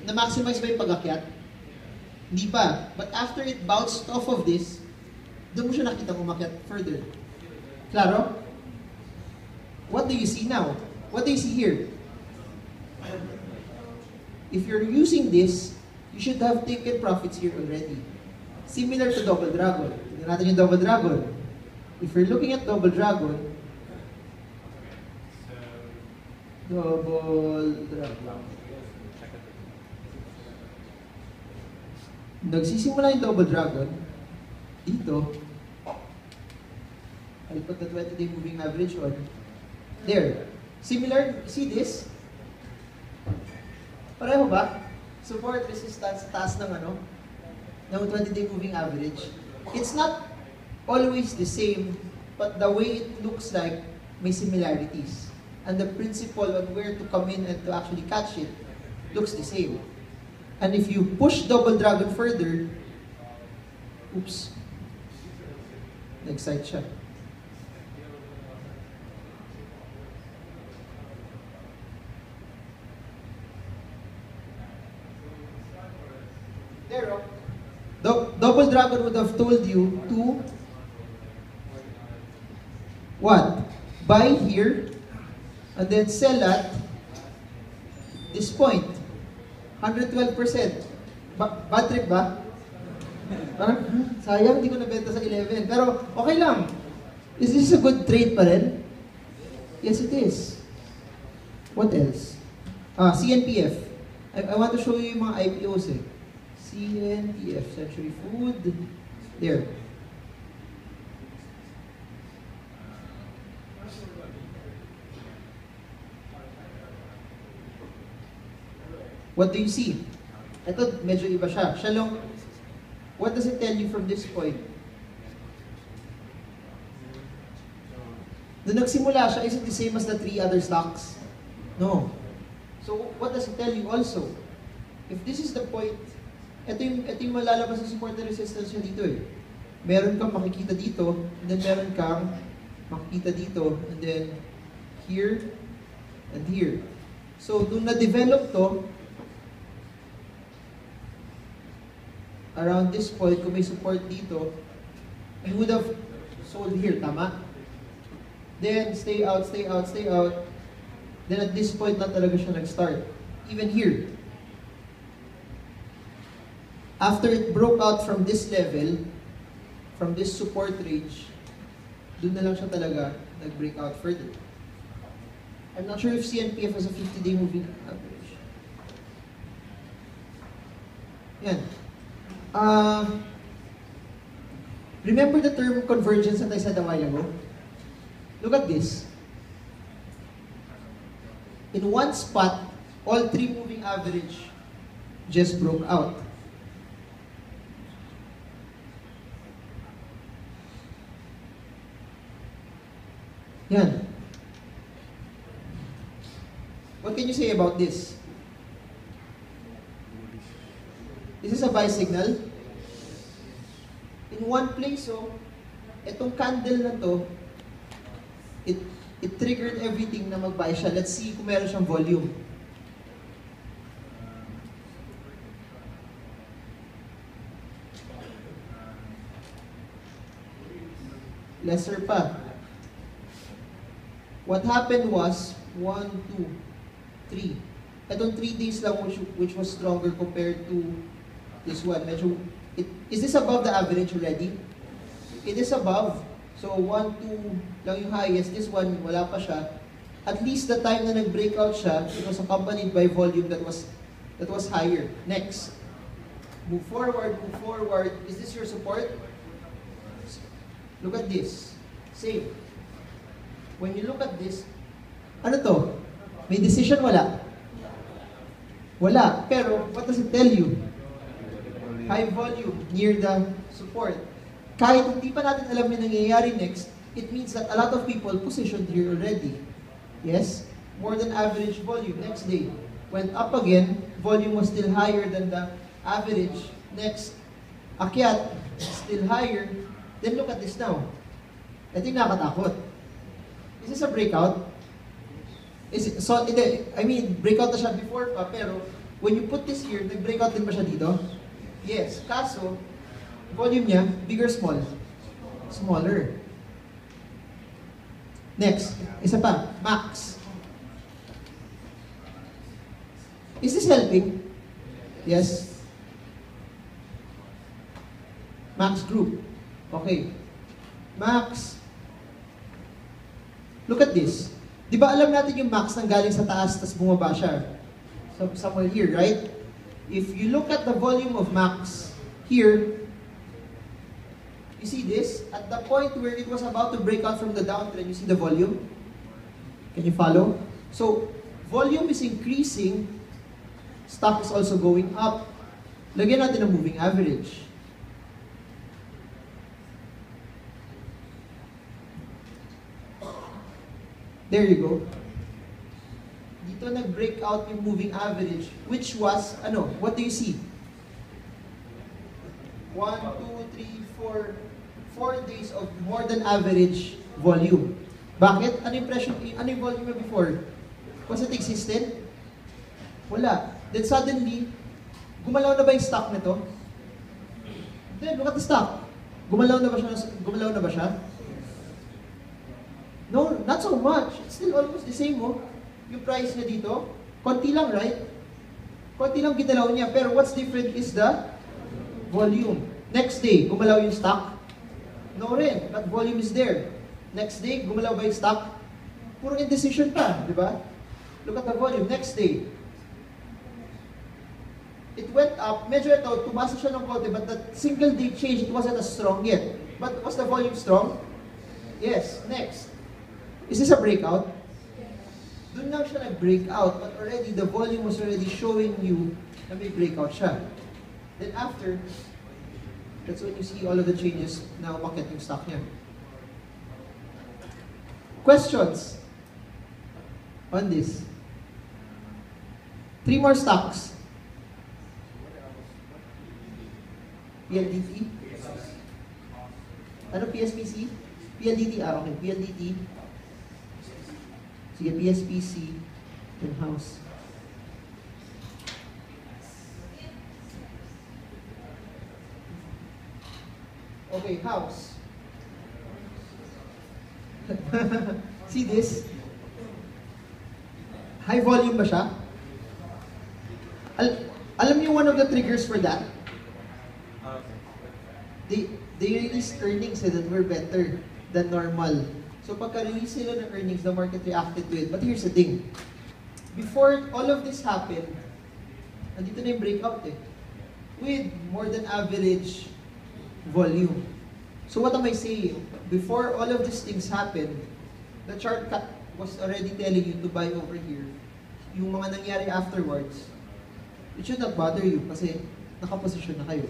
na-maximize ba yung pag-akyat? Hindi pa. But after it bounced off of this, doon mo siya nakita umakyat further. Claro? What do you see now? What do you see here? If you're using this, you should have taken profits here already. Similar to Double Dragon. Tingnan natin yung Double Dragon. If you're looking at Double Dragon, nagsisimula yung Double Dragon dito. I'll put the 20-day moving average on. There. Similar, see this? Pareho ba? Support, resistance, taas ng ng 20-day moving average. It's not always the same, but the way it looks like may similarities. And the principle on where to come in and to actually catch it looks the same. And if you push Double Dragon further, oops, nag-excite siya. There, Double Dragon would have told you to what? Buy here and then sell at this point. 112%. Bad trip ba? Parang, sayang, hindi ko nabenta sa 11. Pero, okay lang. Is this a good trade pa rin? Yes, it is. What else? CNPF. I want to show you yung mga IPOs eh. CNPF, Century Food. There. What do you see? Ito, medyo iba siya. Shalom, what does it tell you from this point? Nung nagsimula siya, is it the same as the 3 other stocks? No. So, what does it tell you also? If this is the point, ito yung malalabas na support and resistance niya dito eh. Meron kang makikita dito, and then meron kang makikita dito, and then here, and here. So, nung na-develop to, around this point, kung may support dito, you would have sold here, tama? Then, stay out, stay out, stay out. Then at this point, na talaga siya nag-start. Even here. After it broke out from this level, from this support range, dun na lang siya talaga nag-break out further. I'm not sure if CNPF has a 50-day moving average. Yan. Remember the term convergence that I said a while ago? Look at this. In one spot, all 3 moving average just broke out. Yan. What can you say about this? This is a buy signal. In one place, so, itong candle na to, it triggered everything na mag-buy siya. Let's see kung meron siyang volume. Lesser pa. What happened was, 1, 2, 3. Itong 3 days lang which was stronger compared to this one. Medyo, is this above the average already? It is above. So 1, 2 lang yung highest. This one, wala pa siya. At least the time na nag-breakout siya, it was accompanied by volume that was higher. Next. Move forward, move forward. Is this your support? Look at this. Same. When you look at this, ano to? May decision wala? Wala. Pero, what does it tell you? High volume near the support. Kahit hindi pa natin alam yung nangyayari next, it means that a lot of people positioned here already. Yes? More than average volume. Next day, went up again. Volume was still higher than the average. Next, akyat, still higher. Then look at this now. Ito yung nakatakot. Is this a breakout? Is it, so, I mean, breakout na siya before pa, pero when you put this here, nag-breakout din ba siya dito? Yes. Kaso, volume niya, bigger, small? Smaller. Next, isa pa, max. Is this helping? Yes. Max group. Okay. Max. Look at this. Di ba alam natin yung max nang galing sa taas, tapos bumaba siya? So, somewhere here, right? If you look at the volume of max here, you see this? At the point where it was about to break out from the downtrend, you see the volume? Can you follow? So, volume is increasing, stock is also going up. Lagyan natin ang moving average. There you go. Dito nag-break out yung moving average, which was, what do you see? 1, 2, 3, 4 days of more than average volume. Bakit? Ano yung volume before? Was it existent? Wala. Then suddenly, gumalaw na ba yung stock nito? Then, look at the stock. Gumalaw na ba siya? No, not so much. It's still almost the same, oh. Yung price niya dito, konti lang, right? Konti lang ginalaw niya. Pero what's different is the volume. Next day, gumalaw yung stock? No rin, but volume is there. Next day, gumalaw ba yung stock? Puro indecision pa, di ba? Look at the volume. Next day, it went up. Medyo ito, tumasa siya ng konti, but the single day change, it wasn't as strong yet. But was the volume strong? Yes. Next. Is this a breakout? Doon lang siya nag-breakout, but already the volume was already showing you na may breakout siya. Then after, that's when you see all of the changes na umakyat yung stock niya. Questions on this? 3 more stocks. PLDT? Ano PSPC? PLDT, okay. PLDT. Sige, PSPC and house. Okay, house. See this? High volume ba siya? Alam niyo one of the triggers for that? They released earnings that were better than normal. So pagka-release sila ng earnings, the market reacted to it. But here's the thing. Before all of this happened, nandito na yung breakout with more than average volume. So what am I saying? Before all of these things happened, the chart was already telling you to buy over here. Yung mga nangyari afterwards, it should not bother you kasi nakaposisyon na kayo.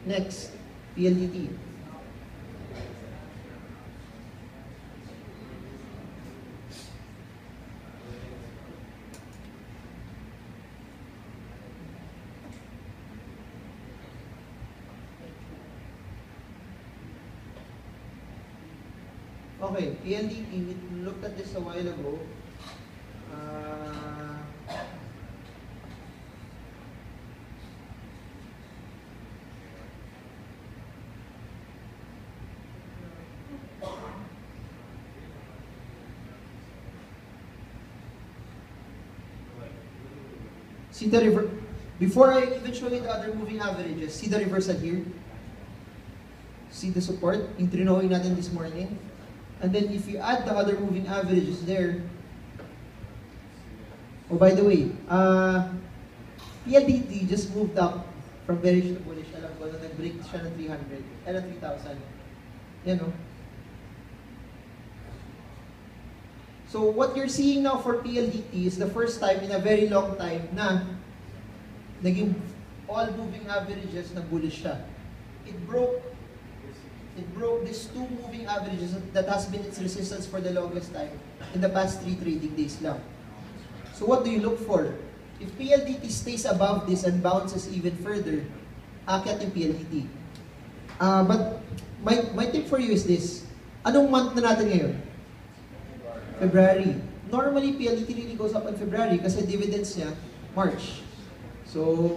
Next, PLDT. Okay, PLDT, we looked at this a while ago. See the reverse. Before I even show you the other moving averages, see the reversal here? See the support? Yung trinowing natin this morning? And then if you add the other moving averages there, oh by the way, PLDT just moved up from bearish to bullish. Alam ko na nag-break siya ng 3,000. Yan o. So what you're seeing now for PLDT is the first time in a very long time na naging all moving averages na bullish siya. It broke these 2 moving averages that has been its resistance for the longest time in the past 3 trading days lang. So what do you look for? If PLDT stays above this and bounces even further, aakyat yung PLDT. But my tip for you is this. Anong month na natin ngayon? February. normally PLDT really goes up in February kasi dividends niya March. So,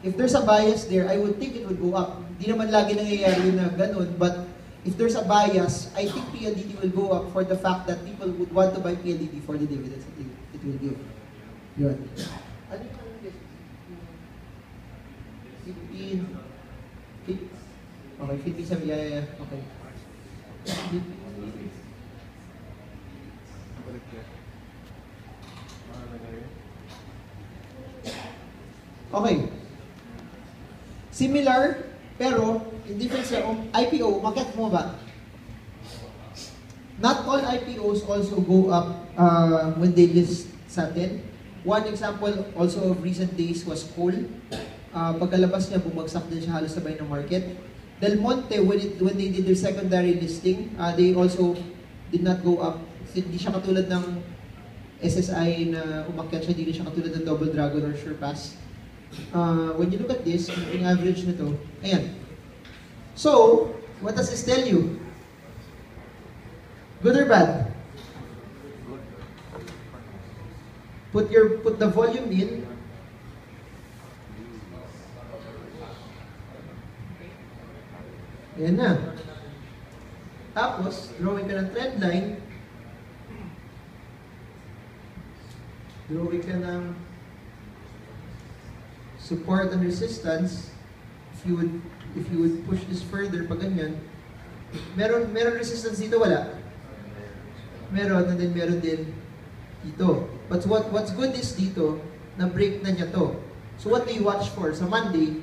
if there's a bias there, I would think it would go up. Hindi naman lagi nangyayari na ganun, but if there's a bias, I think PLDT will go up for the fact that people would want to buy PLDT for the dividends that it will give. Yun. Ano yung 15? Okay, 15 sabi, yeah. Okay. Okay. Similar, pero in difference sa IPO, umakyat mo ba? Not all IPOs also go up when they list sa 10. One example also of recent days was Coal. Pagkalabas niya, bumagsak din siya halos sabay ng market. Del Monte, when they did their secondary listing, they also did not go up. Hindi siya katulad ng SSI na umakyat siya, hindi siya katulad ng Double Dragon or Surepass. When you look at this, yung average nito, ayan. So, what does this tell you? Good or bad? Put the volume in. Ayan na. Tapos, drawing ka ng trend line. Drawing ka ng support and resistance. If you would push this further, pag ganyan, meron resistance dito, wala. Meron, and then meron din dito. But what's good is dito, na break na niya to. So what do you watch for? Sa Monday,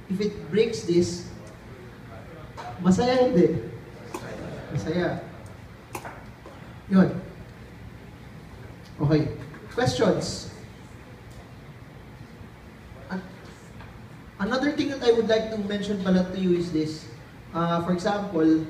if it breaks this, masaya hindi? Masaya. Yun. Okay. Questions? Another thing that I would like to mention pala to you is this. For example,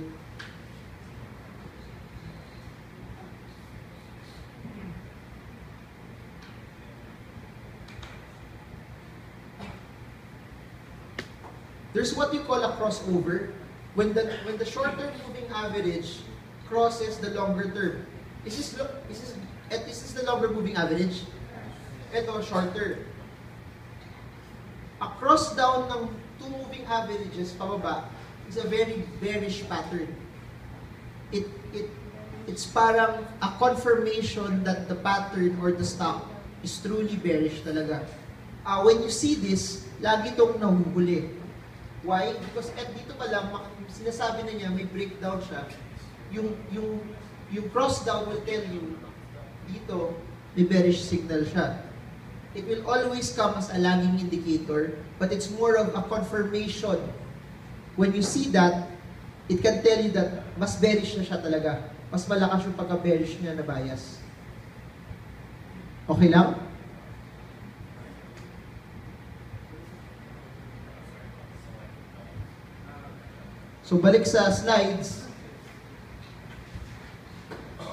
there's what you call a crossover. When the short-term moving average crosses the longer term. Is this the longer moving average? Ito, shorter. A cross down ng two moving averages pababa is a very bearish pattern. It's parang a confirmation that the pattern or the stock is truly bearish talaga. When you see this, lagi itong nahuhuli. Why? Because dito pa lang, sinasabi na niya, may breakdown siya. Yung cross down will tell you, dito, may bearish signal siya. It will always come as a lagging indicator, but it's more of a confirmation. When you see that, it can tell you that mas bearish na siya talaga. Mas malakas yung pagka-bearish niya na bias. Okay lang? So, balik sa slides.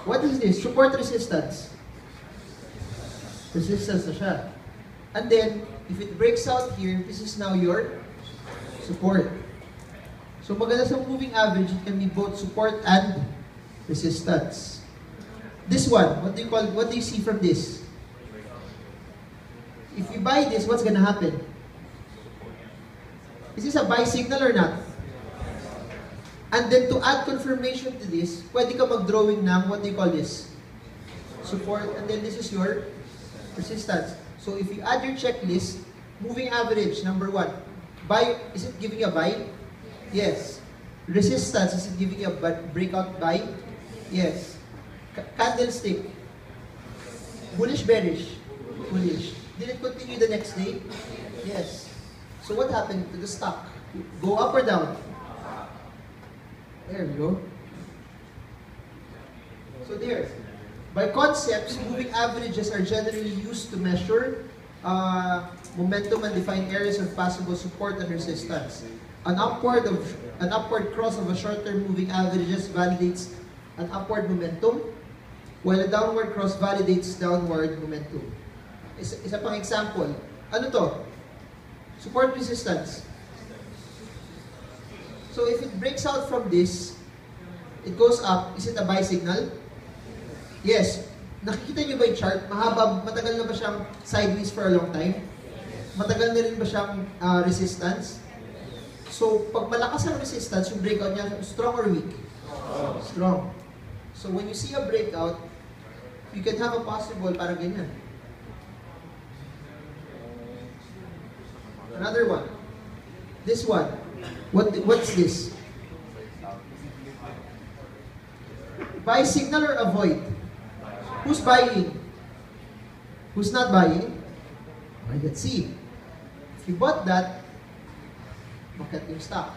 What is this? Support resistance. Resistance na siya. And then, if it breaks out here, this is now your support. So, maganda sa moving average, it can be both support and resistance. This one, what do you see from this? If you buy this, what's gonna happen? Is this a buy signal or not? And then to add confirmation to this, pwede ka mag-drawing ng, what do you call this? Support, and then this is your resistance. So if you add your checklist, moving average, number 1. Buy, is it giving a buy? Yes. Resistance, is it giving a breakout buy? Yes. Candlestick. Bullish, bearish? Bullish. Did it continue the next day? Yes. So what happened to the stock? Go up or down? There we go. So there. By concepts, moving averages are generally used to measure momentum and define areas of possible support and resistance. An upward cross of a short-term moving averages validates an upward momentum, while a downward cross validates downward momentum. Isa pang example. Ano to? Support resistance. So if it breaks out from this, it goes up. Is it a buy signal? Yes. Nakikita niyo ba yung chart? Mahaba, matagal na ba siyang sideways for a long time? Matagal na rin ba siyang resistance? So, pag malakas ang resistance, yung breakout niya, strong or weak? Strong. So, when you see a breakout, you can have a possible parang ganyan. Another one. This one. What's this? Buy signal or avoid? Who's buying? Who's not buying? Okay, let's see. If you bought that, market yung stock.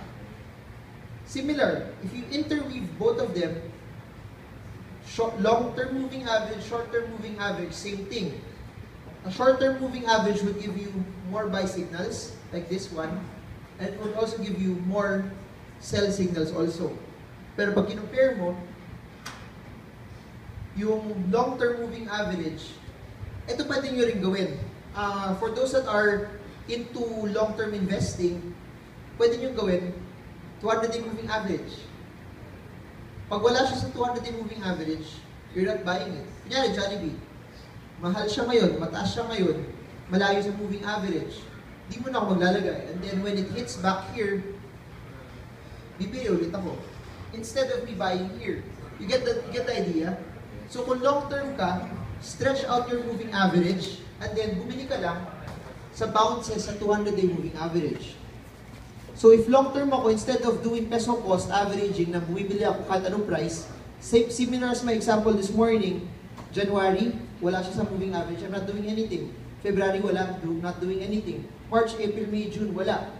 Similar, if you interweave both of them, long-term moving average, short-term moving average, same thing. A short-term moving average would give you more buy signals, like this one, and it would also give you more sell signals also. Pero pag kinumpare mo, yung long-term moving average, ito pwede nyo rin gawin. For those that are into long-term investing, pwede nyo gawin 200-day moving average. Pag wala siya sa 200-day moving average, you're not buying it. Kunyari, Jollibee, mahal siya ngayon, mataas siya ngayon, malayo sa moving average. Di mo na ako maglalagay. And then when it hits back here, bibili ulit ako. Instead of me buying here. You get the idea? So kung long-term ka, stretch out your moving average, and then bumili ka lang sa bounces sa 200-day moving average. So if long-term ako, instead of doing peso cost averaging na bumibili ako kahit anong price, similar as my example this morning, January, wala siya sa moving average, I'm not doing anything. February, wala, not doing anything. March, April, May, June, wala.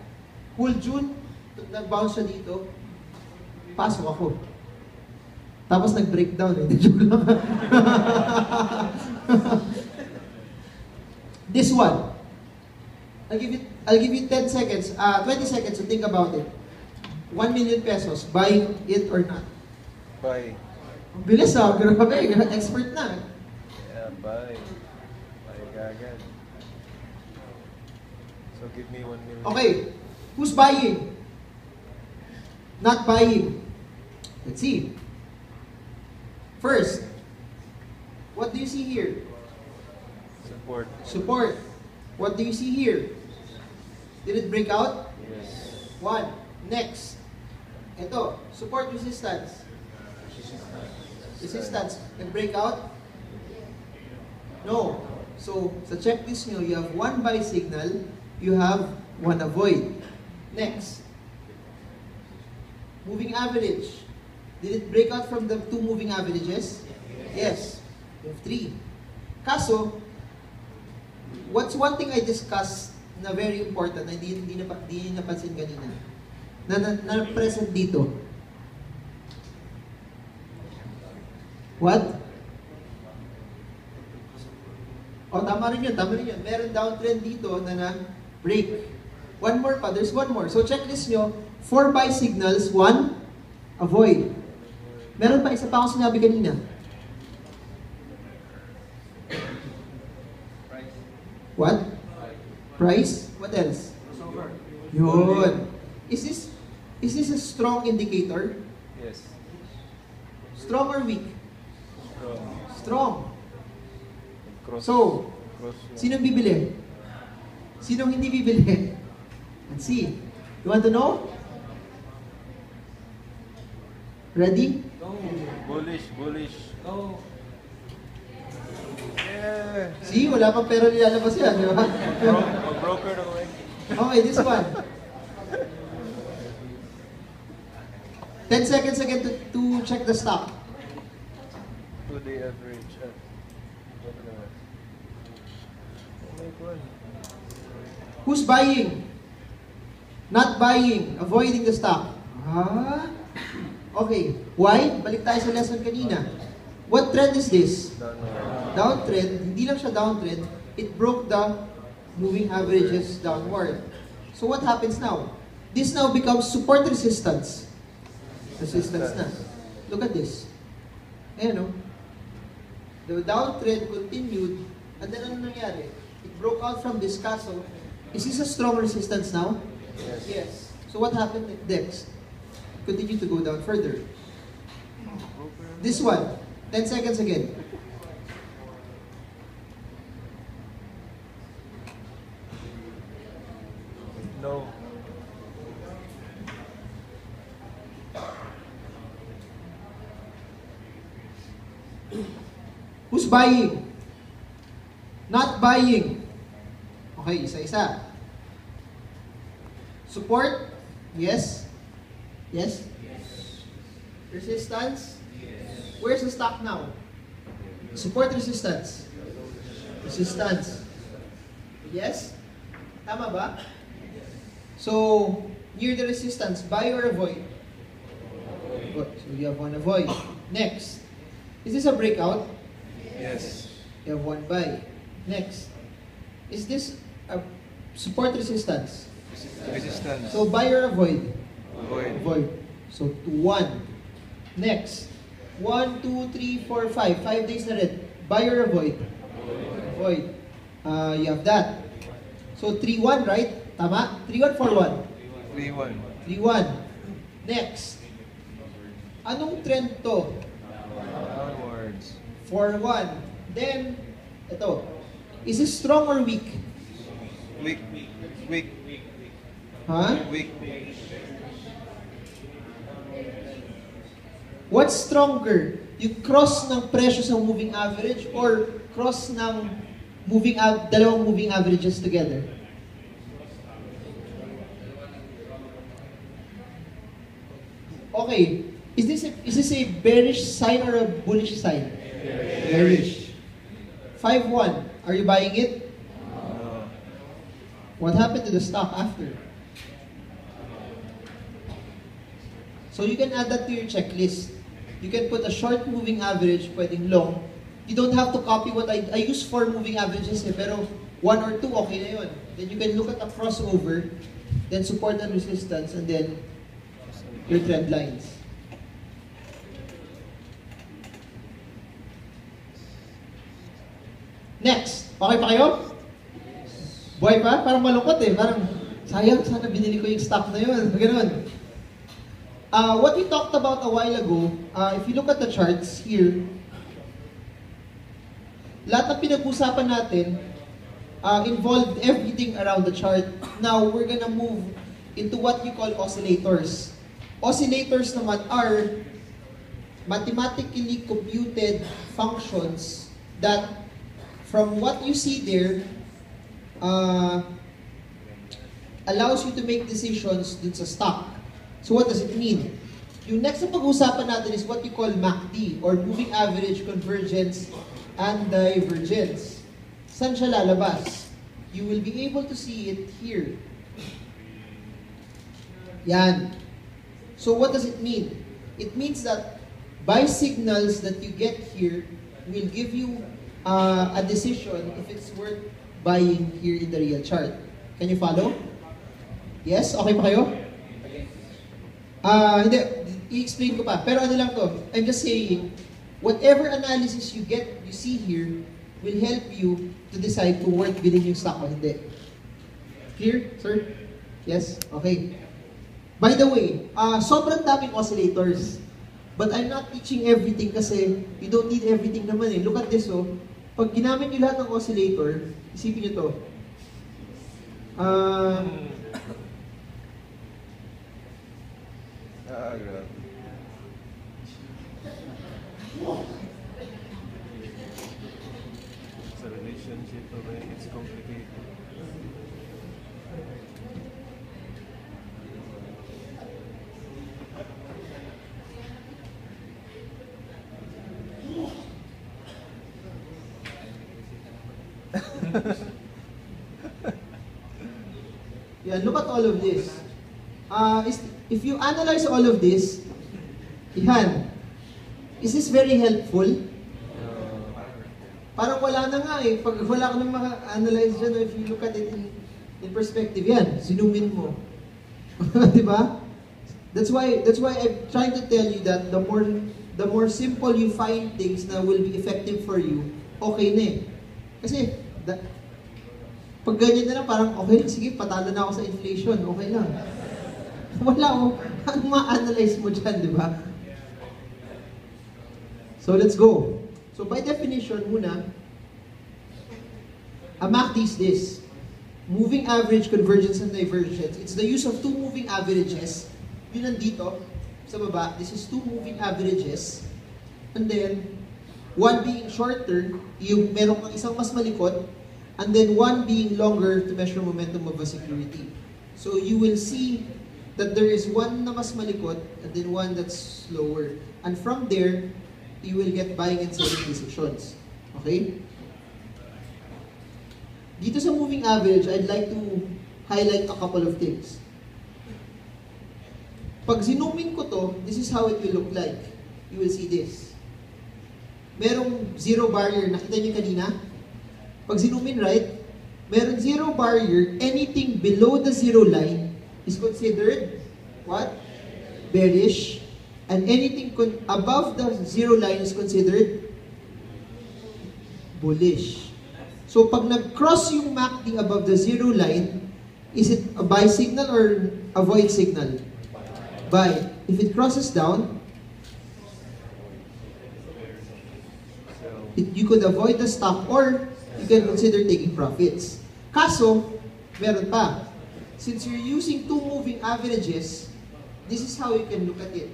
Whole June, nag-bounce siya dito, pasok ako. Tapos nag-breakdown eh. Joke lang. This one. I'll give you 10 seconds, 20 seconds to think about it. 1 million pesos, buy it or not? Buy. Ang bilis ah, grabe, expert na. Yeah, buy. Buy agad. So give me 1 million. Okay, who's buying? Not buying. Let's see. First, what do you see here? Support. Support. What do you see here? Did it break out? Yes. One. Next. Ito, support resistance. Resistance. Can break out? No. So, sa checklist nyo, you have one buy signal, you have one avoid. Next. Moving average. Did it break out from the two moving averages? Yes. You have three. Kaso, what's one thing I discussed na very important na hindi napansin kanina? Na present dito. What? Oh, tama rin yun. Meron downtrend dito na na-break. One more pa. There's one more. So checklist nyo, 4 buy signals, 1 avoid. Meron pa isa pa akong sinabi kanina. What? Price? What else? Yun. Is this a strong indicator? Yes. Strong or weak? Strong. Strong. Cross. So, Cross. sinong bibili? Sinong hindi bibili? Let's see. You want to know? Ready? Go. Bullish. Go. Yeah. See, wala pang pera nilalabas yan, di ba? Broker na eh. Okay, this one. 10 seconds again to check the stock. 2-day average. What naman? Oh my God. Who's buying? Not buying. Avoiding the stock. Ah? Okay. Why? Balik tayo sa lesson kanina. What trend is this? Downtrend. Hindi lang siya downtrend. It broke the moving averages downward. So what happens now? This now becomes support resistance. Resistance na. Look at this. Ayan o. The downtrend continued. And then ano nangyari? It broke out from this castle. Is this a strong resistance now? Yes. So what happened next? Continue to go down further. This one. 10 seconds again. Who's buying? Not buying. Okay, isa-isa. Support? Yes? Yes? Resistance? Where's the stock now? Support, resistance. Resistance. Yes? Tama ba? So, near the resistance, buy or avoid? So you have one avoid. Next. Is this a breakout? Yes. You have one buy. Next. Is this a support, resistance? Resistance. So buy or avoid? Avoid. Avoid. So 1. Next. 1, 2, 3, 4, 5. 5 days na rin. Buy or avoid? Avoid. You have that. So 3-1, right? Tama? 3-1, 4-1? 3-1. 3-1. Next. Anong trend to? Downwards. 4-1. Then, ito. Is this strong or weak? Weak. Weak. Huh? Weak. What's stronger? Yung cross ng presyo sa moving average or cross ng dalawang moving averages together? Okay. Is this a bearish sign or a bullish sign? Bearish. 5-1. Are you buying it? No. What happened to the stock after? So you can add that to your checklist. You can put a short moving average, pwedeng long. You don't have to copy what I use 4 moving averages pero 1 or 2 okay na yun. Then you can look at the crossover, then support and resistance, and then your trend lines. Next. Okay pa kayo? Buhay pa? Parang malungkot eh. Parang, sayang, sana binili ko yung stock na yun. Ganun. What we talked about a while ago, if you look at the charts here, lahat ng pinag-usapan natin involved everything around the chart. Now, we're gonna move into what you call oscillators. Oscillators naman are mathematically computed functions that from what you see there allows you to make decisions dun sa stock. So what does it mean? Yung next na pag-uusapan natin is what you call MACD or Moving Average Convergence and Divergence. Saan siya lalabas? You will be able to see it here. Yan. So what does it mean? It means that buy signals that you get here will give you a decision if it's worth buying here in the real chart. Can you follow? Yes? Okay pa kayo? Hindi. I-explain ko pa. Pero ano lang to, I'm just saying, whatever analysis you see here will help you to decide kung worth bilhin yung stock o hindi. Clear, sir? Yes? Okay. By the way, sobrang daming oscillators. But I'm not teaching everything kasi you don't need everything naman eh. Look at this oh. Pag ginamit nyo lahat ng oscillator, isipin nyo to. Grabe. It's a relationship, okay? It's complicated. Yeah, look at all of this. If you analyze all of this, yan, is this very helpful? Parang wala na nga eh. Pag wala ka nang maka-analyze dyan, if you look at it in perspective, yan, sinumin mo. Diba? That's why I'm trying to tell you that the more simple you find things na will be effective for you, okay na eh. Kasi, pag ganyan na lang, parang okay lang, sige, patalo na ako sa inflation, okay lang. Wala ko, anong ma-analyze mo dyan, di ba? So, let's go. So, by definition, muna, a MACD is this. Moving average, convergence, and divergence. It's the use of 2 moving averages. Yun nandito, sa baba, this is 2 moving averages. And then, One being shorter, yung meron kang isang mas malikot, and then one being longer to measure momentum of a security. So you will see that there is one na mas malikot and then one that's slower. And from there, you will get buying and selling decisions. Okay? Dito sa moving average, I'd like to highlight a couple of things. Pag zinoomin ko to, this is how it will look like. You will see this. Merong zero barrier, nakita niyo kanina? Pag zinoomin right, meron zero barrier, anything below the zero line is considered what? Bearish. And anything above the zero line is considered bullish. So pag nag-cross yung MACD above the zero line, is it a buy signal or avoid signal? Buy. If it crosses down, you could avoid the stock or you can consider taking profits. Kaso, meron pa. Since you're using two moving averages, this is how you can look at it.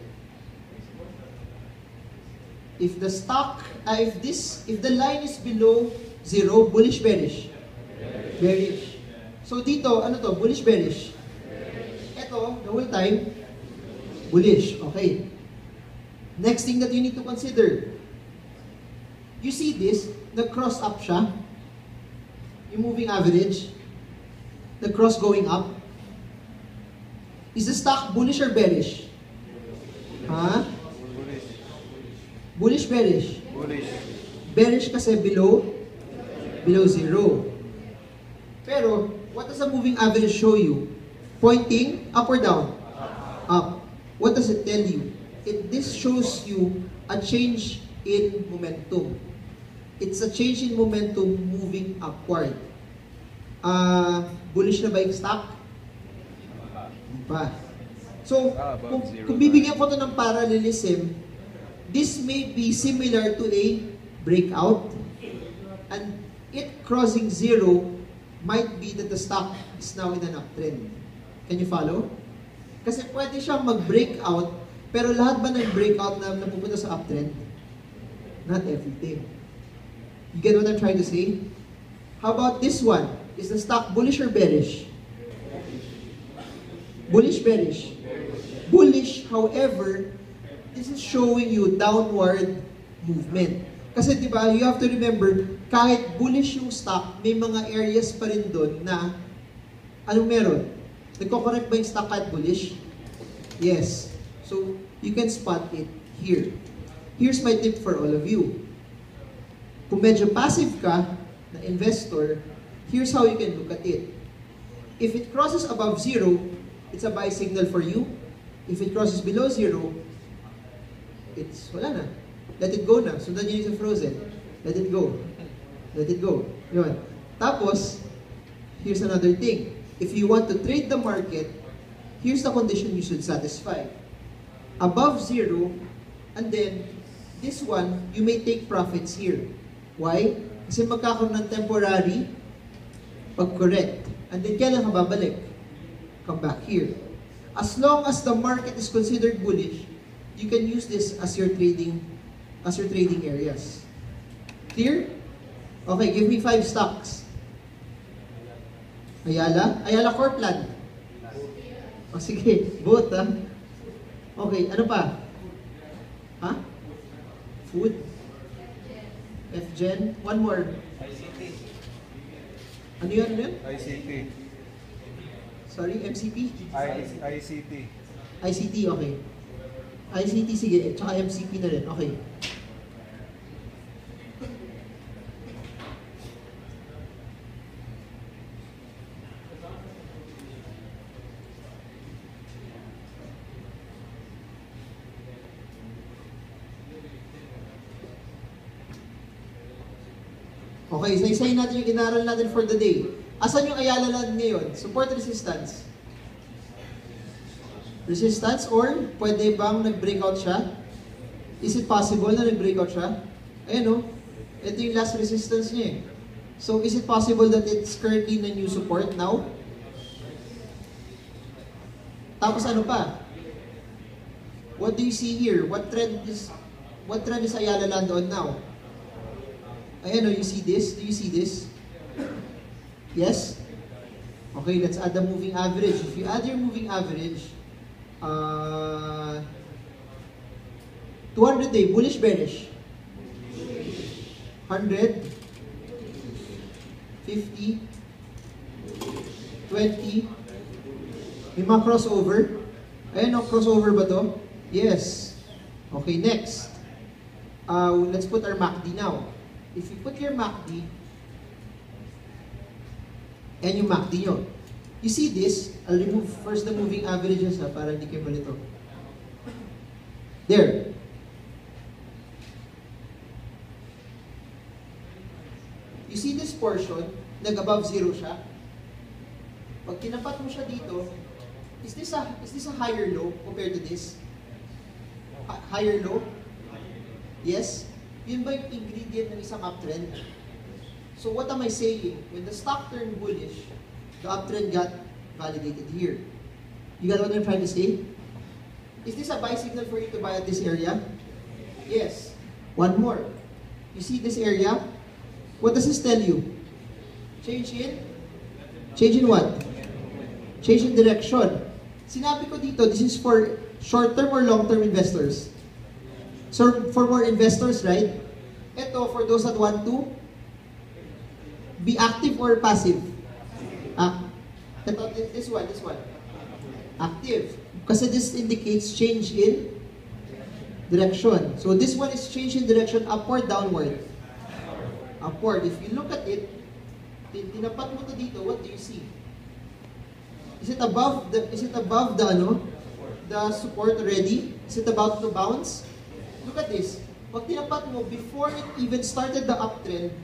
If the stock, if the line is below zero, bullish, bearish? Bearish. So dito, ano to? Bullish, bearish? Ito, the whole time, bullish. Okay. Next thing that you need to consider, you see this, nag-cross up siya, yung moving average, the cross going up. Is the stock bullish or bearish? Huh? Bullish. Bullish, bearish? Bullish. Bearish kasi below zero. Pero, what does the moving average show you? Pointing up or down? Up. What does it tell you? This shows you a change in momentum. It's a change in momentum moving upward. Bullish na ba yung stock? Hindi pa. So, kung bibigyan ko to ng parallelism, this may be similar to a breakout, and it crossing zero might be that the stock is now in an uptrend. Can you follow? Kasi pwede siyang mag-breakout, pero lahat ba ng breakout na napupunta sa uptrend? Not everything. You get what I'm trying to say? How about this one? Is the stock bullish or bearish? Bullish, bearish? Bullish, however, this is showing you downward movement. Kasi di ba, you have to remember, kahit bullish yung stock, may mga areas pa rin doon na, anong meron? Nagko-correct ba yung stock kahit bullish? Yes. So, you can spot it here. Here's my tip for all of you. Kung medyo passive ka na investor, here's how you can look at it. If it crosses above zero, it's a buy signal for you. If it crosses below zero, it's wala na. Let it go na. Sundan nyo yung frozen. Let it go. Let it go. Yun. Tapos, here's another thing. If you want to trade the market, here's the condition you should satisfy. Above zero, and then, this one, you may take profits here. Why? Kasi magkakaroon ng temporary pag-correct. And then, kailan ka babalik? Come back here. As long as the market is considered bullish, you can use this as your trading areas. Clear? Okay, give me 5 stocks. Ayala Corpland. O sige, both ha. Okay, ano pa? Ha? Food? FGen? One more. ICT. Ano yun? ICT. Sorry, MCP? ICT. ICT, okay. ICT, sige. Tsaka MCP na rin. Okay. Okay, isa-isayin natin yung inaral natin for the day. Asan yung Ayala Land ngayon? Support, resistance? Resistance or pwede bang nag-breakout siya? Is it possible na nag-breakout siya? Ayan o. Ito yung last resistance niya eh. So, is it possible that it's currently na new support now? Tapos ano pa? What do you see here? What trend is Ayala Land on now? Ayan o, you see this? Do you see this? Yes? Okay, let's add the moving average. If you add your moving average, 200 day, bullish, bearish? 100, 50, 20, may mga crossover. Ayan o, crossover ba to? Yes. Okay, next. Let's put our MACD now. If you put your MACD, and yung MACD nyo, you see this? I'll remove first the moving averages para hindi kayo malito. There. You see this portion, nag-above zero siya. Pag tinapat mo siya dito, is this a higher low compared to this? Higher low? Yes? Yun ba yung ingredient ng isang uptrend? So what am I saying? When the stock turned bullish, the uptrend got validated here. You got what I'm trying to say? Is this a buy signal for you to buy at this area? Yes. One more. You see this area? What does this tell you? Change in? Change in what? Change in direction. Sinabi ko dito, this is for short-term or long-term investors. So, for more investors, right? Ito, for those that want to be active or passive? Ito, this one. Active. Kasi this indicates change in direction. So, this one is change in direction, upward, downward? Upward. If you look at it, tinapat mo to dito, what do you see? Is it above the support already? Is it about to bounce? Look at this. Pag tinapat mo, before it even started the uptrend,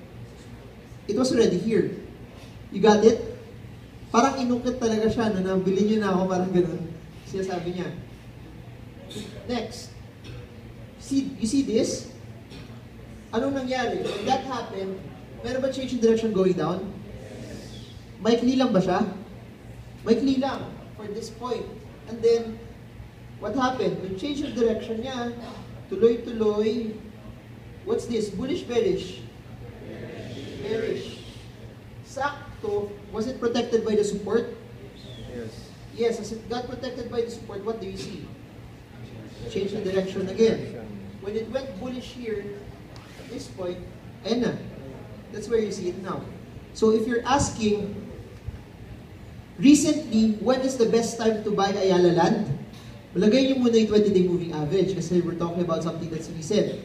it was already here. You got it? Parang inukit talaga siya, nabili niyo na ako, parang gano'n. Siya sabi niya. Next. You see this? Anong nangyari? When that happened, meron ba change in direction going down? Maikli lang ba siya? Maikli lang for this point. And then, what happened? When change of direction niya, tuloy-tuloy, what's this? Bullish, bearish? Bearish. Sakto, was it protected by the support? Yes. Yes, as it got protected by the support, what do you see? Change the direction again. When it went bullish here, at this point, ayan na. That's where you see it now. So if you're asking, recently, when is the best time to buy Ayala Land? Malagay niyo muna yung 20-day moving average kasi we're talking about something that's recent.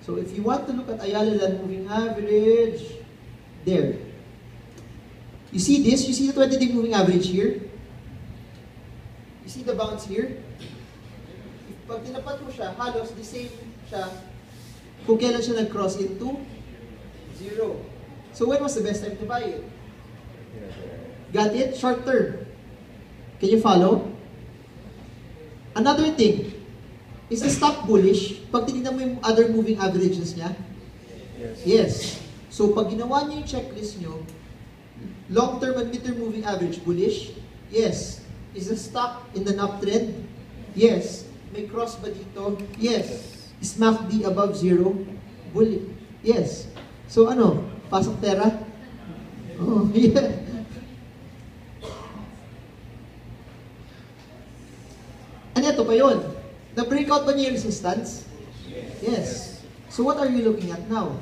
So if you want to look at Ayala Land moving average, there. You see this? You see the 20-day moving average here? You see the bounce here? If pag tinapat mo siya, halos the same siya kung kailan siya nag-cross into zero. So when was the best time to buy it? Got it? Short term. Can you follow? Another thing, is the stock bullish? Pag tinignan mo yung other moving averages niya? Yes. Yes. So pag ginawa niyo yung checklist niyo, long-term and mid-term moving average, bullish? Yes. Is the stock in the uptrend? Yes. May cross ba dito? Yes. Is MACD above zero? Bullish? Yes. So ano? Pasok pera? Oh, yeah. Ano ito pa yun? Na-breakout ba niya yung resistance? Yes. So what are you looking at now?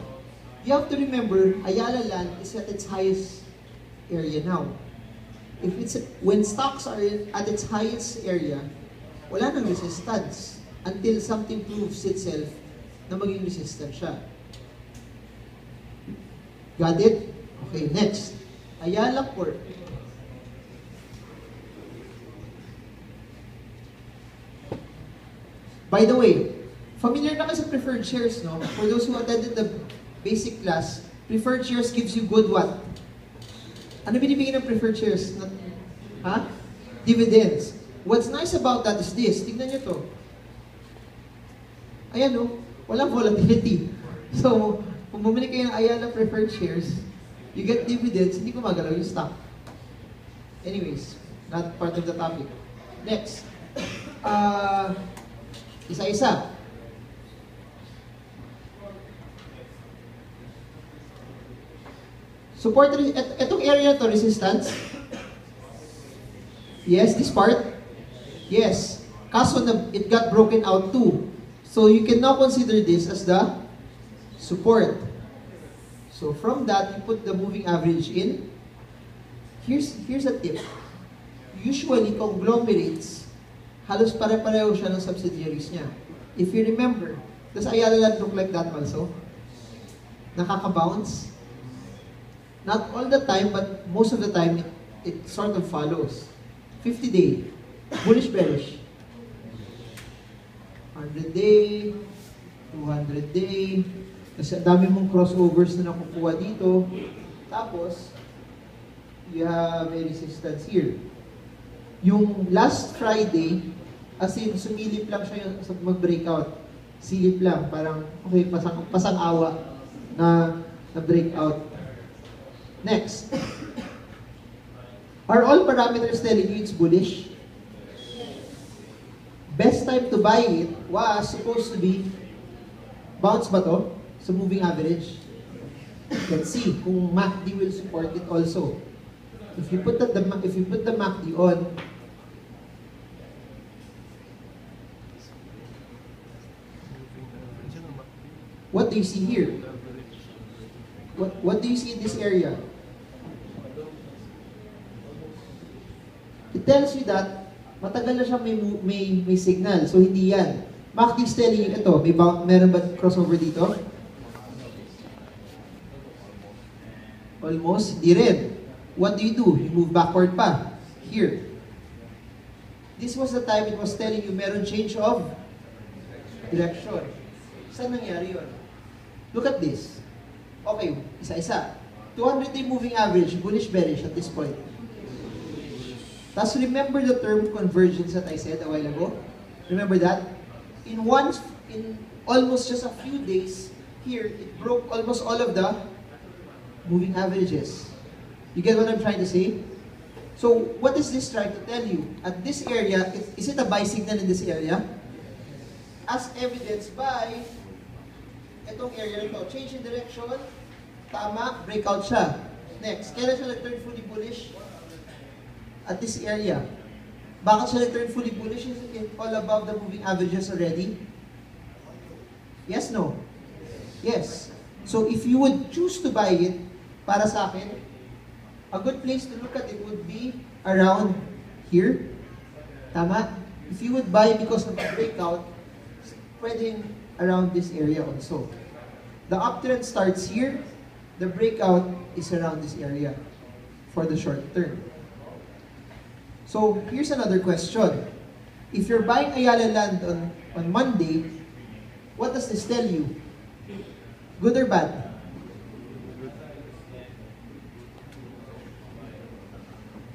You have to remember, Ayala Land is at its highest area now. When stocks are at its highest area, wala nang resistance until something proves itself na maging resistant siya. Got it? Okay, next. Ayala Corp. By the way, familiar na kayo sa preferred shares, no? For those who attended the basic class, preferred shares gives you good what? Ano binibigyan ng preferred shares? Ha? Dividends. What's nice about that is this. Tignan nyo to. Ayan, no? Walang volatility. So, kung bumili kayo ng Ayala preferred shares, you get dividends, hindi gumagalaw yung stock. Anyways, not part of the topic. Next. Isa-isa. Support, etong area na to, resistance. Yes, this part. Yes. Kaso it got broken out too. So you can now consider this as the support. So from that, you put the moving average in. Here's a tip. Usually, conglomerates, halos pare-pareho siya ng subsidiaries niya. If you remember, does Ayala Land look like that also? Nakaka-bounce? Not all the time, but most of the time, it sort of follows. 50-day, bullish, bearish. 100-day, 200-day, kasi dami mong crossovers na nakukuha dito. Tapos, you have a resistance here. Yung last Friday, as in, sumilip lang siya yung mag-breakout. Silip lang, parang, okay, pasang-awa na breakout. Next. Are all parameters telling you it's bullish? Best time to buy it was supposed to be bounce ba to? So moving average. Let's see kung MACD will support it also. If you put the MACD on, what do you see here? What do you see in this area? It tells you that matagal na siya may signal. So hindi yan. MACD is telling you ito, meron ba crossover dito? Almost, hindi rin. What do? You move backward pa. Here. This was the time it was telling you meron change of direction. Saan nangyari yun? Look at this. Okay, isa-isa. 200-day moving average, bullish, bearish at this point. Tapos remember the term convergence that I said a while ago? Remember that? In almost just a few days, here, it broke almost all of the moving averages. You get what I'm trying to say? So, what is this trying to tell you? At this area, is it a buy signal in this area? As evidenced by itong area nito. Change in direction, tama, breakout siya. Next, kailan siya nag-turn fully bullish? At this area. Bakit siya nag-turn fully bullish? Is it all above the moving averages already? Yes, no? Yes. So, if you would choose to buy it, para sa akin, a good place to look at it would be around here. Tama? If you would buy because of the breakout, pwedeng around this area also. The uptrend starts here. The breakout is around this area for the short term. So, here's another question. If you're buying Ayala Land on Monday, what does this tell you? Good or bad?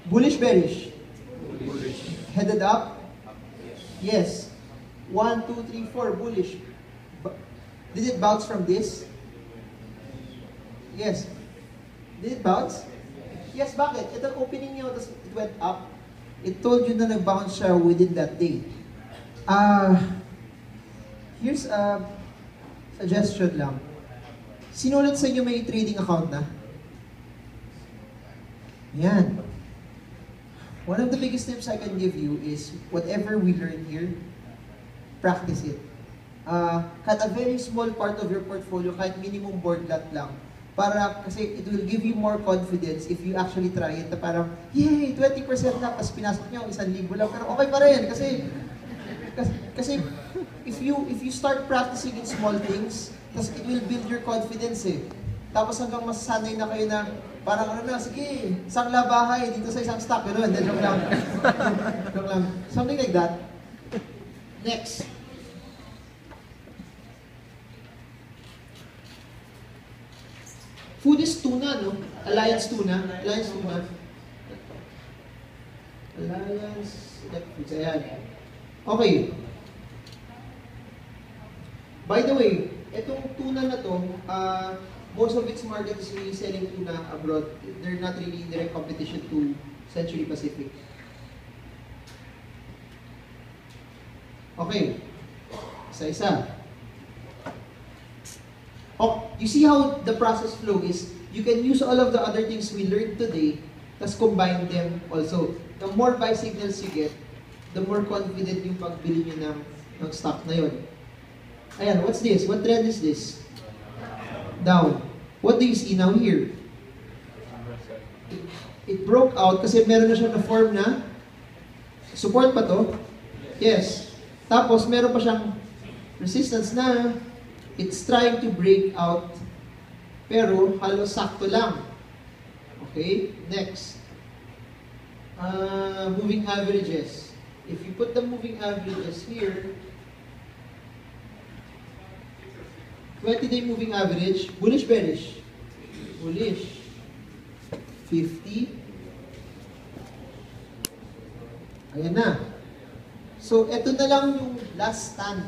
Bullish, bearish? Bullish. Headed up? Yes. 1, 2, 3, 4, bullish. Did it bounce from this? Yes. Did it bounce? Yes, bakit? Ito opening niyo, it went up. It told you na nag-bounce siya within that day. Here's a suggestion lang. Sinulat sa inyo may trading account na? Yan. One of the biggest tips I can give you is whatever we learn here, practice it. Cut a very small part of your portfolio, kahit minimum board lot lang. Kasi it will give you more confidence if you actually try it. Na parang, yay, 20% na, tapos pinasok nyo, 1,000 lang. Pero okay pa rin, kasi if you start practicing in small things, tapos it will build your confidence eh. Tapos hanggang masasanay na kayo na, parang ano na, sige, isang labahay dito sa isang stock. Pero hindi, joke lang. Joke lang. Something like that. Next. Food is tuna, no? Alliance tuna. Alliance tuna. Alliance Foods. Ayan. Okay. By the way, itong tuna na to, most of its market is really selling tuna abroad. They're not really in direct competition to Century Pacific. Okay. Isa-isa. Oh, you see how the process flow is, you can use all of the other things we learned today, tas combine them also. The more buy signals you get, the more confident yung pagbili nyo ng stock na yun. Ayan, what's this? What trend is this? Down. What do you see now here? It broke out kasi meron na siya na form na support pa to? Yes. Tapos meron pa siyang resistance na it's trying to break out pero halos sakto lang. Okay? Next. Moving averages. If you put the moving averages here, 20-day moving average, bullish, bearish? Bullish. 50. Ayan na. So, eto na lang yung last stand.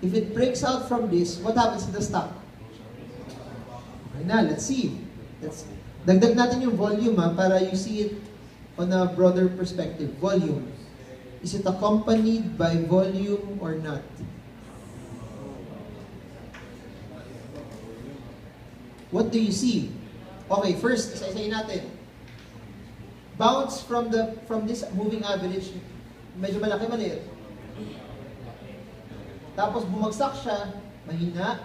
If it breaks out from this, what happens to the stock? Okay na, let's see. Dagdag natin yung volume para you see it on a broader perspective. Volume. Is it accompanied by volume or not? What do you see? Okay, first, isa-isayin natin. Bounce from this moving average, medyo malaki maliit. Tapos bumagsak siya, mahina.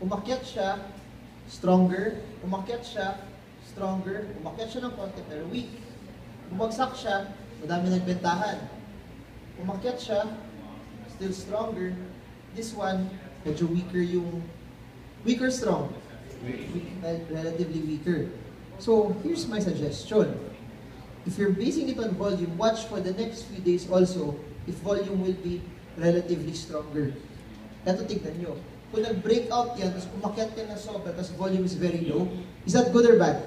Umakyat siya, stronger. Umakyat siya, stronger. Umakyat siya ng konti, pero weak. Bumagsak siya, madami nagbentahan. Umakyat siya, still stronger. This one, medyo weaker yung, weaker strong. Relatively weaker. So, here's my suggestion. If you're basing it on volume, watch for the next few days also if volume will be relatively stronger. Ito tignan nyo. Kung nag-breakout yan, tapos umakyat ka na sobra, tapos volume is very low, is that good or bad?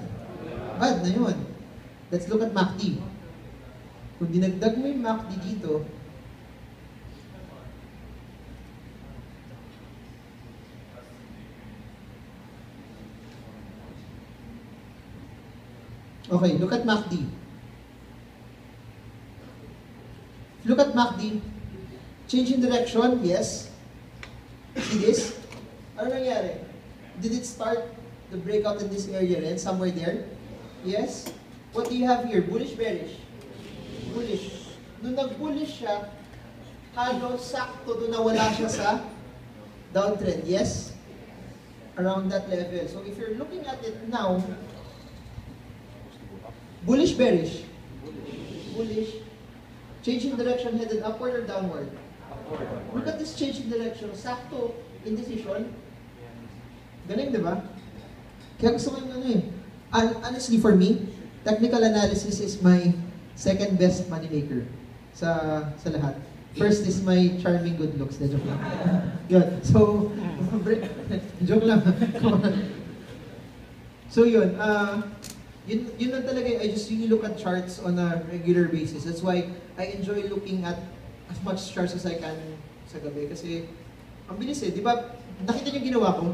Bad na yun. Let's look at MACD. Kung dinagdag mo yung MACD dito, okay, look at MACD. Look at MACD. Change in direction, yes. See this? Ano nangyari? Did it start the breakout in this area rin? Somewhere there? Yes. What do you have here? Bullish, bearish? Bullish. Nung nag-bullish siya, halos sakto doon nawala siya sa downtrend. Yes? Around that level. So if you're looking at it now, bullish, bearish? Bullish. Change in direction headed upward or downward? Upward. Look at this change in direction. Sakto, indecision. Galing, di ba? Kaya gusto ko yung ano eh. Honestly, for me, technical analysis is my second best moneymaker sa lahat. First is my charming good looks. Joke lang. Yun. So, joke lang. Come on. So yun, yun lang talaga, I just really look at charts on a regular basis. That's why I enjoy looking at as much charts as I can sa gabi. Kasi, ang bilis eh. Di ba, nakita niyo yung ginawa ko?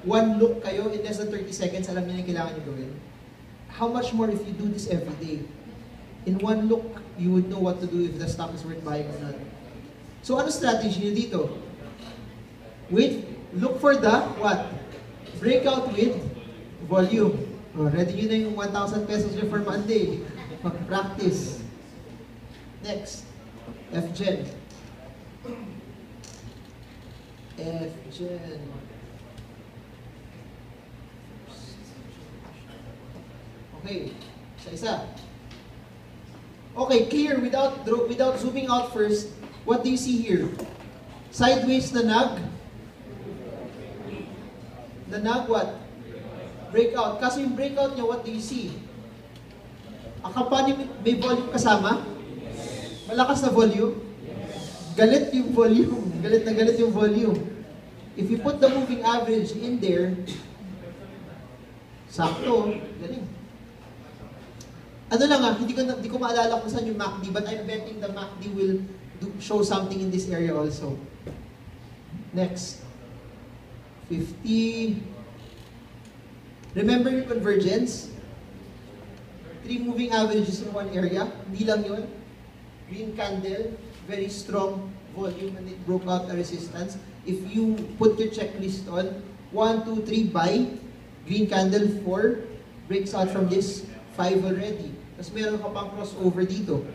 One look kayo, in less than 30 seconds, alam niyo yung kailangan niyo gawin. How much more if you do this every day? In one look, you would know what to do if the stock is worth buying or not. So, ano strategy niyo dito? Wait, look for the, what? Breakout with volume. Oh, ready nyo na yung 1,000 pesos nyo for Monday. Practice. Next. FGen. FGen. Okay. Isa-isa. Okay, clear. Without zooming out first, what do you see here? Sideways na nag. Na nag what? Breakout. Kasi yung breakout niya, what do you see? Ang kampanya may volume kasama? Malakas na volume? Galit yung volume. Galit na galit yung volume. If you put the moving average in there, sakto, galing. Ano lang hindi ko maalala kung saan yung MACD, but I'm betting the MACD will show something in this area also. Next. 50. Remember yung convergence? 3 moving averages in one area. Hindi lang yun. Green candle, very strong volume and it broke out a resistance. If you put your checklist on, 1, 2, 3, buy, green candle 4, breaks out from this 5 already. Tapos meron ka pang crossover dito.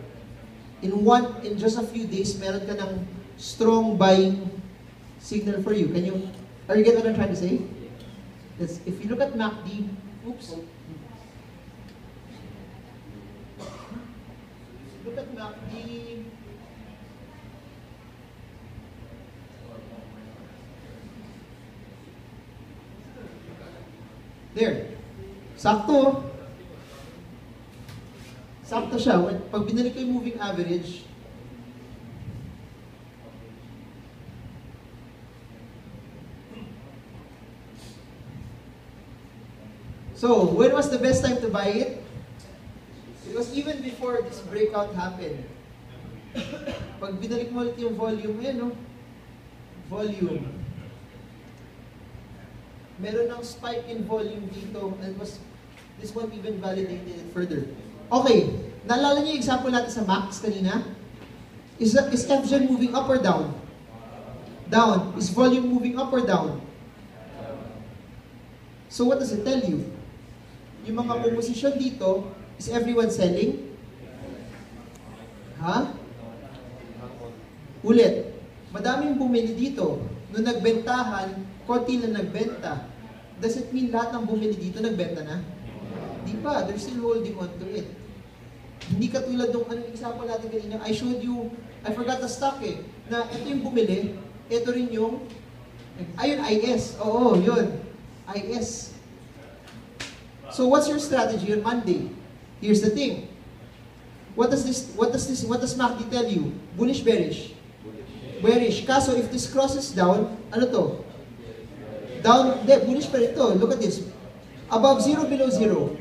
In just a few days, meron ka ng strong buying signal for you. Are you get what I'm trying to say? If you look at MACD, oops. Look at MACD. There. Sakto. Sakto siya. Pag binalik ko yung moving average, so, when was the best time to buy it? It was even before this breakout happened. Pag binalik mo ulit yung volume, no? Volume. Meron ng spike in volume dito, and this one even validated it further. Okay, naalala niyo yung example natin sa MAX kanina? Is FGen moving up or down? Down. Is volume moving up or down? So what does it tell you? Yung mga composition dito, is everyone selling? Ha? Ulit, madaming bumili dito. Nung nagbentahan, konti lang nagbenta. Does it mean lahat ng bumili dito nagbenta na? Di pa, they're still holding on to it. Hindi katulad nung anong example natin kanina, I showed you, I forgot the stock na ito yung bumili, ito rin yung, ayun, IS. Oo, yun. IS. So what's your strategy on Monday? Here's the thing. What does MACD tell you? Bullish, bearish? Bearish. Kaso if this crosses down, ano to? Down, bullish pa rin to. Look at this. Above 0, below 0.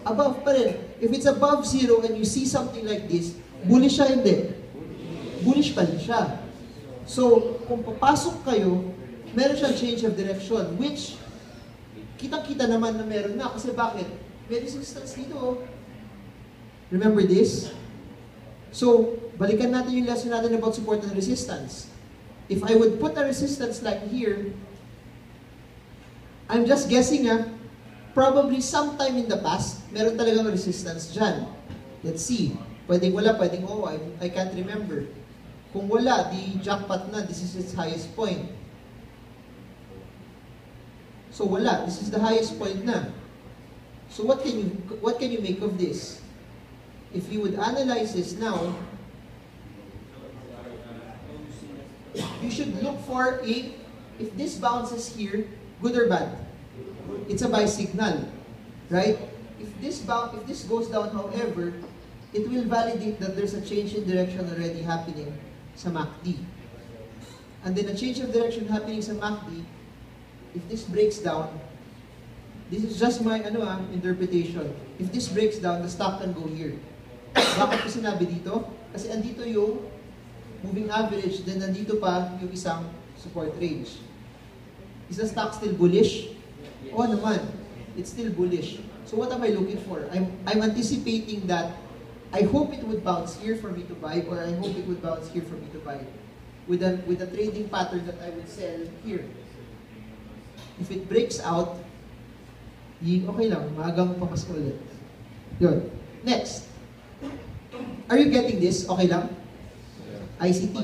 Above pa rin. If it's above 0 and you see something like this, bullish siya, hindi. Bullish pa rin siya. So, kung papasok kayo, meron siyang change of direction, which, kitang-kita naman na meron na. Kasi bakit? May resistance dito. Remember this? So, balikan natin yung lesson natin about support and resistance. If I would put a resistance like here, I'm just guessing probably sometime in the past, meron talagang resistance dyan. Let's see. Pwedeng wala, pwedeng I can't remember. Kung wala, di jackpot na, this is its highest point. So wala, this is the highest point na. So what can you make of this? If you would analyze this now, you should look for if this bounces here, good or bad? It's a buy signal, right? If this goes down, however, it will validate that there's a change in direction already happening sa MACD. And then a change of direction happening sa MACD, if this breaks down, this is just my interpretation. If this breaks down, the stock can go here. Bakit ko sinabi dito? Kasi andito yung moving average, then nandito pa yung isang support range. Is the stock still bullish? Oo naman. It's still bullish. So what am I looking for? I'm anticipating that I hope it would bounce here for me to buy, or I hope it would bounce here for me to buy. With a trading pattern that I would sell here. If it breaks out, okay lang, maagang pamasko ulit. Yun. Next. Are you getting this? Okay lang? ICT.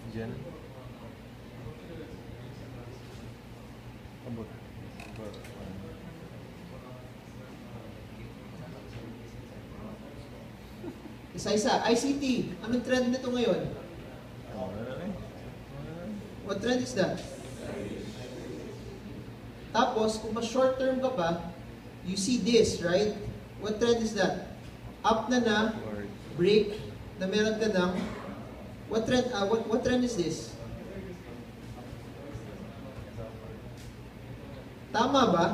FGen. Isa-isa. ICT. Anong trend nito ngayon? What trend is that? Tapos, kung mas short term ka pa, you see this, right? What trend is that? Up na, break, na meron ka ng, what trend is this? Tama ba?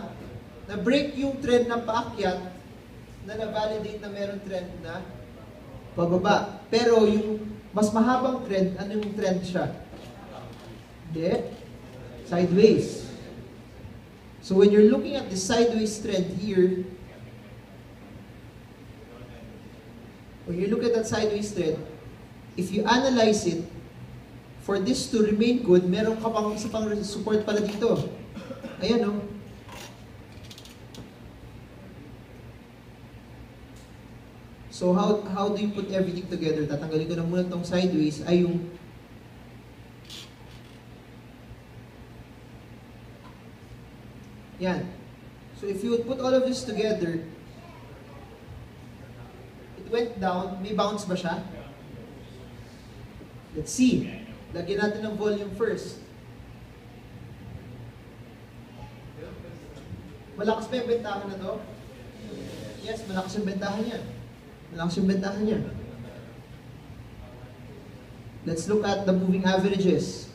Na-break yung trend ng paakyat, na na-validate na meron trend na pababa. Pero yung mas mahabang trend, ano yung trend siya? Hindi. Sideways. So when you're looking at the sideways trend here, when you look at that sideways trend, if you analyze it, for this to remain good, meron ka pang isa pang support pala dito. Ayan, no? So how do you put everything together? Tatanggalin ko na muna tong sideways ay yung yan. So if you would put all of this together, it went down. May bounce ba siya? Let's see. Lagyan natin ng volume first. Malakas ba yung bentahan na to? Yes, malakas yung bentahan niya. Malakas yung bentahan niya. Let's look at the moving averages.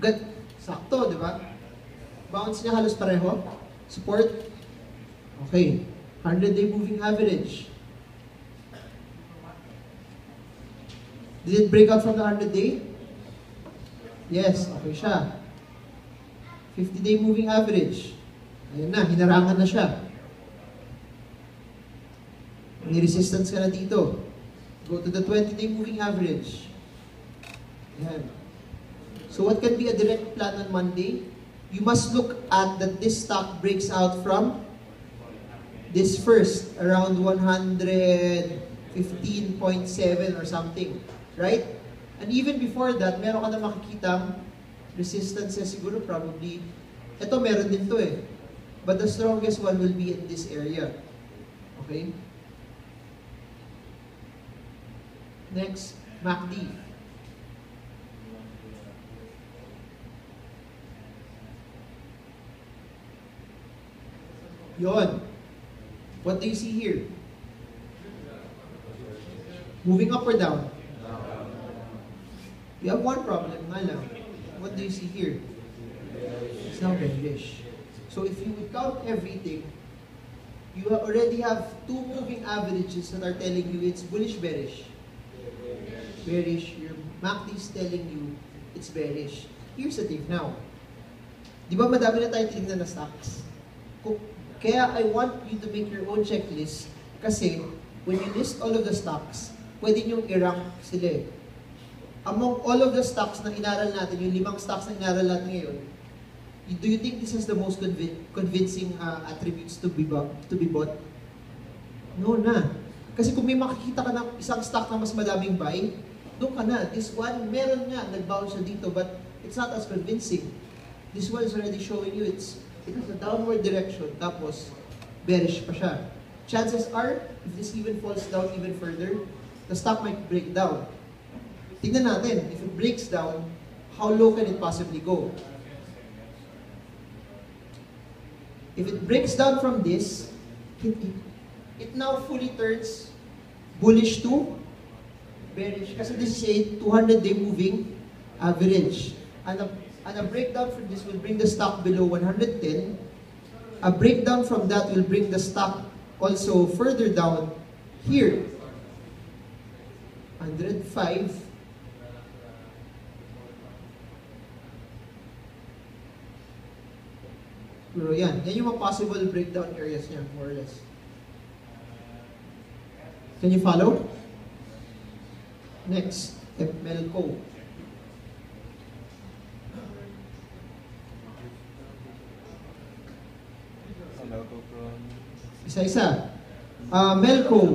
Good. Sakto, di ba? Bounce niya halos pareho. Support. Okay. 100-day moving average. Did it break out from the 100-day? Yes, okay siya. 50-day moving average. Ayan na, hinarangan na siya. May resistance ka na dito. Go to the 20-day moving average. Ayan. So what can be a direct plan on Monday? You must look at that this stock breaks out from this first, around 115.7 or something. Right? And even before that, meron ka na makikitang resistances siguro probably. Ito meron din to eh. But the strongest one will be in this area. Okay? Next, MACD. Yon. What do you see here? Moving up or down? We have one problem nga lang. What do you see here? It's now bearish. So if you would count everything, you already have two moving averages that are telling you it's bullish, bearish. Bearish. Your MACD is telling you it's bearish. Here's the thing now. Di ba madami na tayong tinignan na stocks? Kaya I want you to make your own checklist kasi when you list all of the stocks, pwede nyo i-rank sila eh. Among all of the stocks na inaral natin, yung 5 stocks na inaral natin ngayon, do you think this is the most convincing attributes to be bought? No na. Kasi kung may makikita ka ng isang stock na mas madaming buy, doon ka na. This one, meron nga, nag-bounce siya dito, but it's not as convincing. This one is already showing you it has a downward direction, tapos bearish pa siya. Chances are, if this even falls down even further, the stock might break down. Tingnan natin, if it breaks down, how low can it possibly go? If it breaks down from this, it now fully turns bullish to bearish. Kasi this is a 200-day moving average. And a breakdown from this will bring the stock below 110. A breakdown from that will bring the stock also further down here. 105. Pero yan yung mga possible breakdown areas niya, more or less. Can you follow? Next, Melco. Isa-isa. Melco.